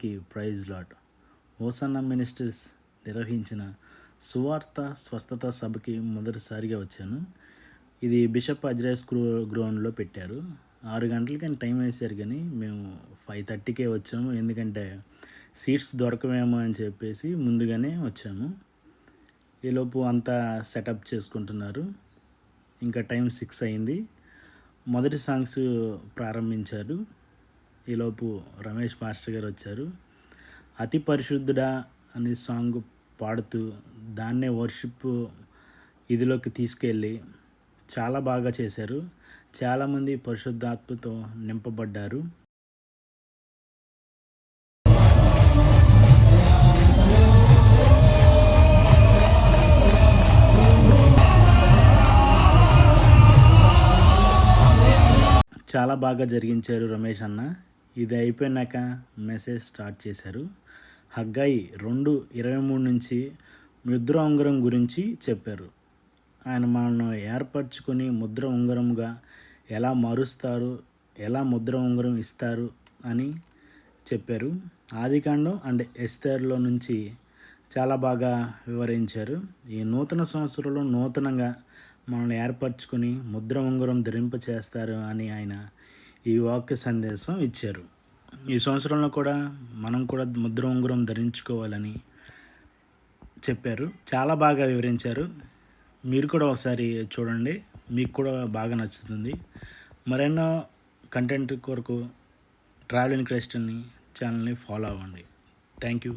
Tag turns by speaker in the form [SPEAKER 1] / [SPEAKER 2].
[SPEAKER 1] అందరికీ praise lot. Hosanna ministries నిర్వహించిన సువార్త స్వస్థత సభకి మొదటిసారిగా వచ్చాను. ఇది బిషప్ అజ్రైస్ గ్రౌండ్లో పెట్టారు. 6 గంటలకని టైం వేశారు, కానీ మేము 5:30కే వచ్చాము. ఎందుకంటే సీట్స్ దొరకవేమో అని చెప్పేసి ముందుగానే వచ్చాము. ఈలోపు అంతా సెటప్ చేసుకుంటున్నారు. ఇంకా టైం 6 అయింది. మొదటి సాంగ్స్ ప్రారంభించారు. ఈలోపు రమేష్ మాస్టర్ గారు వచ్చారు. అతి పరిశుద్ధుడా అనే సాంగ్ పాడుతూ దాన్నే వర్షిప్ ఇదిలోకి తీసుకెళ్ళి చాలా బాగా చేశారు. చాలామంది పరిశుద్ధాత్మతో నింపబడ్డారు. చాలా బాగా జరిగించారు రమేష్ అన్న. ఇది అయిపోయినాక మెసేజ్ స్టార్ట్ చేశారు. హగ్గాయి 2:23 నుంచి ముద్ర ఉంగరం గురించి చెప్పారు. ఆయన మనల్ని ఏర్పరచుకొని ముద్ర ఉంగరంగా ఎలా మారుస్తారు, ఎలా ముద్ర ఉంగరం ఇస్తారు అని చెప్పారు. ఆదికాండం అండ్ ఎస్తేర్లో నుంచి చాలా బాగా వివరించారు. ఈ నూతన సంవత్సరంలో నూతనంగా మనల్ని ఏర్పరచుకొని ముద్ర ఉంగరం ధరింప చేస్తారు అని ఆయన ఈ వాక్య సందేశం ఇచ్చారు. ఈ సంవత్సరంలో కూడా మనం కూడా ముద్ర ఉంగరం ధరించుకోవాలని చెప్పారు. చాలా బాగా వివరించారు. మీరు కూడా ఒకసారి చూడండి, మీకు కూడా బాగా నచ్చుతుంది. మరెన్నో కంటెంట్ కొరకు ట్రావెల్ ఇన్ క్రైస్ట్ ఛానల్ని ఫాలో అవ్వండి. Thank you.